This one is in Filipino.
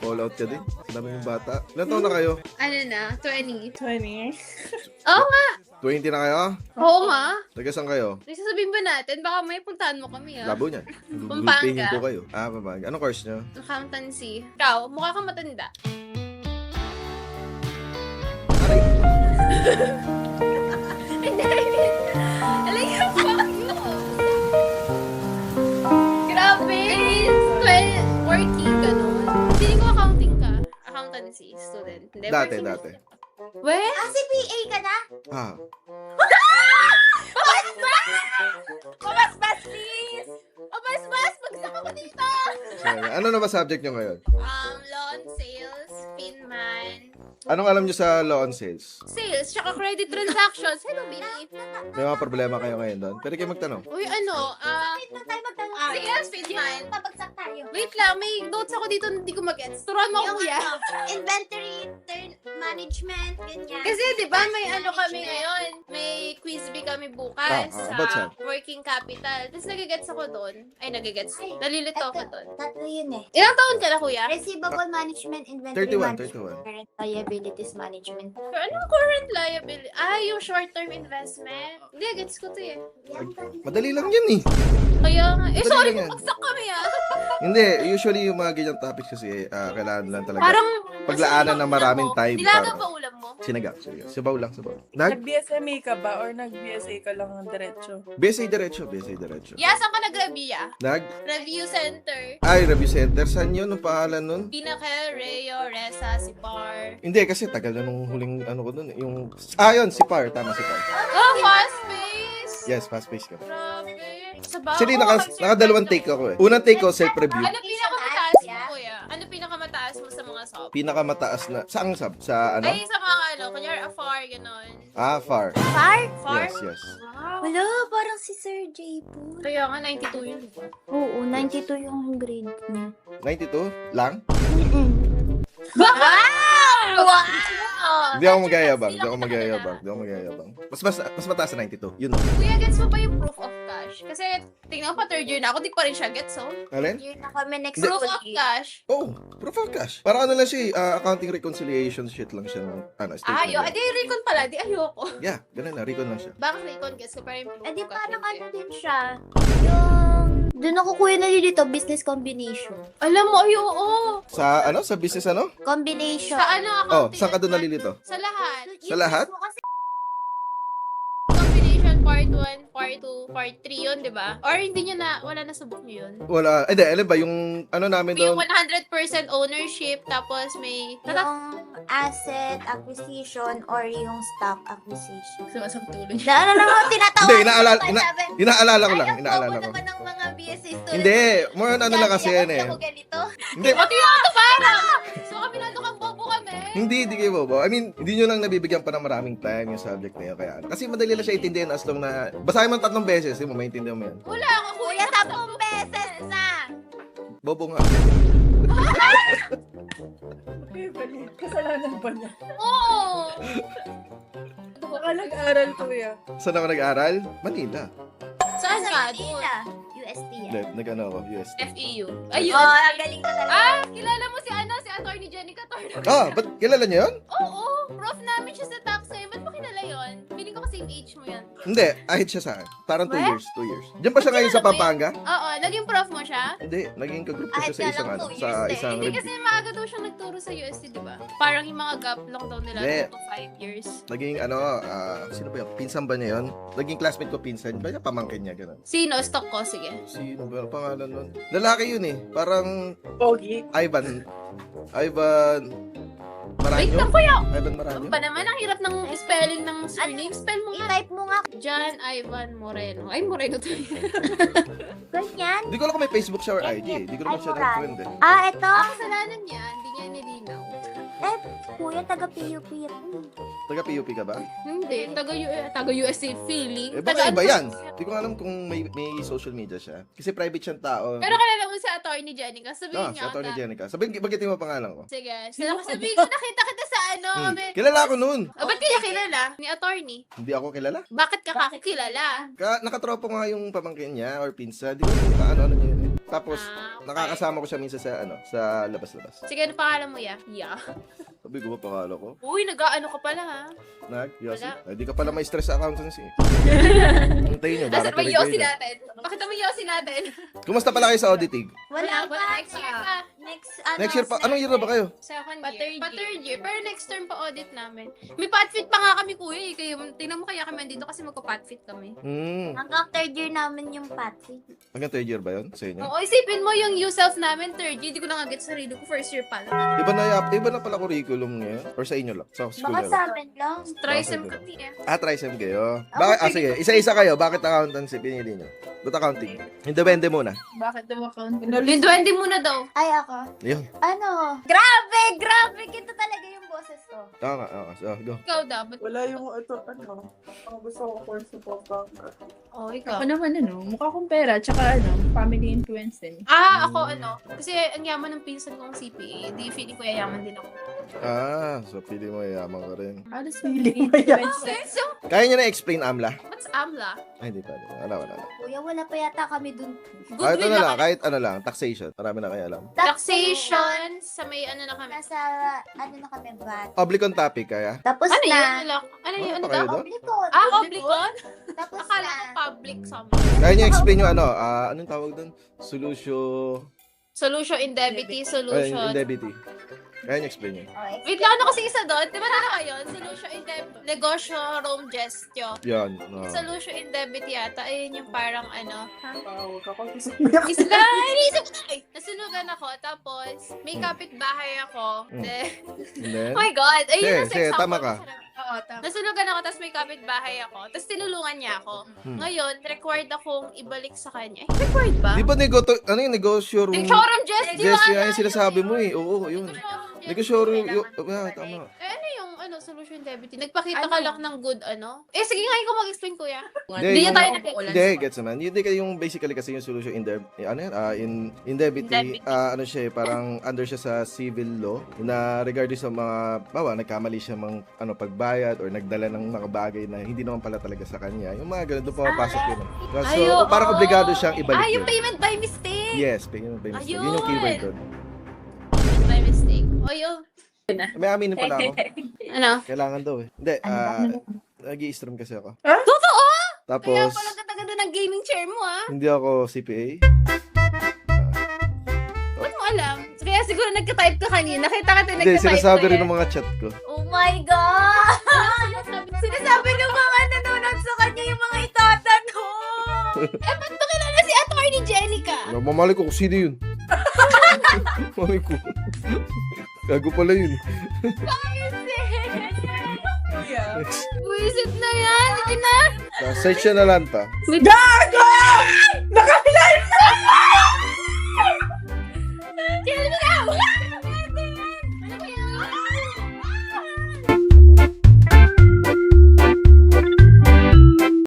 Call out ka din. Sinabi yung bata. Ilan taon na kayo? Ano na? 20. 20. Oo nga. 20 na kayo? Oo nga. Taga saan kayo? Sasabihin ba natin? Baka may puntahan mo kami ah. Labo niyan. Pampanga. Gugulpihin ko kayo. Pampanga. Anong course nyo? Accountancy. Ikaw, mukha kang matanda. Aray. Hindi. Alam yung fuck you. Grabe. Working ganun. Hindi ko accounting ka. Accountancy student. Hindi, Dati, working. dati. Weh? CPA ka na? Ah. Pabasbas, please! Pabasbas! Bagsak ako dito! Sorry. Ano na ba subject nyo ngayon? Loan sales, pinman, Anong alam nyo sa law on sales? sales, tsaka credit transactions. Hello, baby. May mga problema kayo ngayon doon? Pwede kayo magtanong. Uy, ano? Wait na tayo magtanong. Sales, pinman. Pabagsak tayo. Wait lang, may notes ako dito na hindi ko mag-gets. Turuan mo ako, Yung kuya. inventory, turn management, ganyan. Kasi, di ba, may ano kami ngayon. May quiz bee kami bukas about sa saan? working capital. Tapos nagigets ako doon. Ay, nagigets. Ay, Nalilito ako Eto, doon. tatlo yun eh. Ilang taon ka na, kuya? Receivable management, inventory 31, management, current liabilities management. Pero anong current liability? Ah, yung short-term investment. Hindi, gets ko to eh. Yan, Madali lang yan eh. Kaya nga. Eh, Madali sorry lang yan. kung bagsak kami ah. Hindi, usually yung mga ganyan topics kasi kailangan lang talaga Parang paglaanan ng maraming time Nilaga para- pa ulam mo? sinaga. Sabaw lang, sabaw. Nag Nag-BSMA ka ba or nag-BSA ka lang ng diretso? BSA diretso, BSA diretso. Yeah, saan ka nag-review ah? Nag Review center. ay review center saan yun? Ang pangalan nun? Pinaka, Reo, Resa, Sipar. Hindi kasi tagal na nung huling ano ko dun, yung yun, si Par, tama si Par. Oh, fast pace! Yes, fast pace ka. Grabe. Sabaw. Actually, nakadalawang take ako eh. Unang take ko, self-review. Ano pinakamataas mo, kuya? Ano pinakamataas mo sa mga sub? Pinakamataas na, saang sub? Sa ano? Ay, sa mga ano, kunyari afar, gano'n. Far. Far? Far? Yes, yes. Wow. Wala, parang si Sir J po. Kaya nga, 92 yun. Oo, 92 yung grade niya. 92 lang? Wow! Hindi ako magyayabang. Hindi ako magyayabang. Mas mataas sa 92. Yun. Kuya, gets mo ba yung proof of cash? Kasi, tingnan ko pa third year na ako, di pa rin siya gets, oh. Alin? Year na kami next Proof school of year. cash. Oh, proof of cash. Parang ano lang siya, accounting reconciliation shit lang siya ng statement. Ayo, di recon pala, di ayoko. Yeah, ganun na. Recon lang siya. Bakit recon gets ko pa rin proof Eh di of cash? parang hindi. ano din siya. Yung... Doon ako kuya nalilito, business combination. Alam mo, ay oo. Sa ano? Sa business ano? Combination. Sa ano, Oh, accounting. saan ka doon nalilito? Sa lahat. Sa lahat? Kasi Combination part 1, part 2, part 3 yun, di ba? Or hindi nyo na, wala na subok nyo yun? Wala. Hindi, alam ba, yung ano namin May doon? 100% ownership, tapos may... yung asset acquisition or yung stock acquisition. Sumasabtuloy. Ano lang ako tinatawag? Hindi, inaalala ko lang. Inaalala ko. naman ng mga BSA students. Hindi, more on ano lang kasi yan eh. Ako ganito. Hindi, Pati na ito para! So kami na kang bobo kami. hindi kayo bobo. I mean, hindi nyo lang nabibigyan pa ng maraming time yung subject na yun. Kaya ano. Kasi madali lang siya intindihan as long na, basahin mo 3 beses, mo maintindihan mo yan. Wala ako, Kuya, 10 beses na. Bobo nga. Okay, bali. Kasalanan ba niya? Oo! Baka nag-aral kuya. Saan ako nag-aral? Manila. Saan ka? Doon. Manila. UST yan. Hindi, nag-ano ako, US. FEU. Ayun. Oh, ang galing ka talaga. Ah, kilala mo si ano, si Attorney Jenica Torno. Ba't kilala niyo yun? Oo, prof namin siya sa tax eh. Ba't mo kilala yun? Feeling ko kasi age mo yan. Hindi, ahit siya sa akin. Parang 2 What? years, 2 years. Diyan pa siya ngayon sa Pampanga? Oo, naging prof mo siya? Hindi, naging kagroup ko Ahit siya sa ka isang lang, ano, 2 sa years isang Hindi review. kasi maaga daw siya nagturo sa UST, di ba? Parang yung mga gap lang daw nila Hindi. 2 to 5 years. Naging ano, sino ba yun? Pinsan ba niya yun? Naging classmate ko pinsan. Ba niya pamangkin niya, gano'n. Sino? Stock ko, sige. Sino ba ang pangalan nun? Lalaki yun eh. Parang Pogi. Ivan Wait Maranyo? lang kuya! Ivan Ano Maranyo? ba naman? Ang hirap ng spelling ng surname. Spell mo nga. I-type mo nga. John Ivan Moreno. Ay, Moreno to. Ganyan. Hindi ko alam kung may Facebook siya or IG eh. Hindi ko naman siya nag-friend eh. Ah, eto. Kasalanan niya, hindi niya nilinaw. Eh, kuya, taga-PUP yan. Taga PUP ka ba? Hindi, taga-USC feeling. Eh baka iba yan. Hindi ko alam kung may social media siya. Kasi private siyang tao. Pero kalala mo sa Attorney Jenica, sabihin Si niya Atty. agad. Jenica. Bagitin mo pangalan ko. Sige, sabihin ko nakita kita sa ano. Kilala ko nun. Ba't kaya kilala? Ni Attorney. Hindi ako kilala. Bakit ka kakilala? Nakatropa nga yung pamangkin niya or pinsa. Di ko kung paano niya yun eh. Tapos, Okay. nakakasama ko siya minsan sa, sa labas-labas. Sige, ano pangalan mo, Ya? Ya. Sabi ko ba pangalan ko? Uy, nag-ano ka pala, ha? Yossi? Wala. Ay, di ka pala may stress sa accountancy. Antayin nyo, Nasaan ba darating Yossi kayo. natin? Bakit naman Yossi natin? Kumusta pala kayo sa auditing? Wala pa. Next year pa. Next year pa, anong year na ba kayo? Second Pa year. third Pa third year. Pero next term pa audit namin. May patfit pa nga kami, kuya. Kaya, tingnan mo kaya kami andito kasi magpa-patfit kami. Hanggang third year namin yung patri. Hanggang third year ba yun sa inyo? Oo, isipin mo yung yourself namin third year. Hindi ko na nga-get sarili ko. First year pa lang. Iba na pala curriculum ngayon? Or sa inyo lang? Sa school Baka nyo sa lang? amin lang. Trisem kami eh. Trisem kayo. Bakit? Sige. Isa-isa kayo. Bakit accountancy pinili nyo? Ba't accounting? Independe muna. Bakit daw account? Yung 20 muna daw. Ay, ako. Yun. Ano? Grabe! Ito talaga yung boses ko. Tama. So, go. Ikaw dapat. Wala yung ang gusto ko course po bank. Oh, ikaw. Ako naman mukha kong pera, tsaka family influence din. Ako kasi ang yaman ng pinsan kong CPA, di feeling ko yayaman din ako. So pili mo yaman ka rin. Halos feeling mo yan. Okay, so, Kaya nyo na-explain, Amla? what's AMLA? Ay, hindi pa. Wala. Kuya, wala pa yata kami dun. Kahit Goodwill ano lang, lang. kahit ano lang. Taxation. Marami na kayo alam. Taxation, sa may ano na kami. Nasa, na kami, VAT. Public on topic, kaya? Tapos Ano yun? na. Ano yun? Ano pa kayo daw? doon? Oblikon. Oblicon? Tapos Akala na. ko public something. Kaya nyo explain nyo anong tawag doon? Solution... Solution indemnity, Ay, solution. indemnity. Kaya nyo explain nyo. Okay. Wait lang, ano kasi isa doon? Di ba na yun? Solution indemnity. Negosyo Rome Gestio. Yan. Solution indemnity yata. Ayun yung parang ano. Huwag ako Isla! Inisip ko na eh. Nasunugan ako. Tapos, may kapitbahay ako. Then, And then? oh my God. Ayun Sige, ang sige, example tama ko ka. sa- Oo, tama. Nasunugan ako, tapos may kapitbahay ako. Tapos tinulungan niya ako. Ngayon, required akong ibalik sa kanya. Required ba? Di ba negosyo room? Showroom Gestio! Yes, yan yung sinasabi mo eh. Oo, yun. Negosyo room. Tama. Ano yung solution indemnity? Nagpakita ka lang ng good sige nga, ikaw mag-explain, kuya. Hindi, Hindi yung- tayo nag-uulan. Hindi, gets naman. Yung basically kasi yung solution indemnity, Indemnity. ano siya eh, parang under siya sa civil law na regardless sa mga, nagkamali siya pagbayad or nagdala ng mga bagay na hindi naman pala talaga sa kanya. Yung mga ganun, doon pumapasok yun. So, parang obligado siyang ibalik yung yun. payment by mistake! Yes, payment by mistake. Yun yung Ayun. keyword doon. By mistake. O yun. May aminin pala ako. Ano? Kailangan daw eh. Hindi, nag-i-stream kasi ako. Totoo! Kaya Tapos, pala ganda-ganda ng gaming chair mo, hindi ako CPA. Ba't mo alam? Kaya siguro nagka-type ka kanina. Nakita ka tayo Hindi, nagka-type sinasabi ka rin eh. ng mga chat ko. Oh my God! Sinasabi ng mga nanonood sa kanya yung mga itatanong. ba't mo kilala si Attorney Jenica? Mamali ko kung sino yun. Mamali ko. Gago pala yun. Kuya. Buisit na yan! Hindi na! Search siya na lang ta. Gago!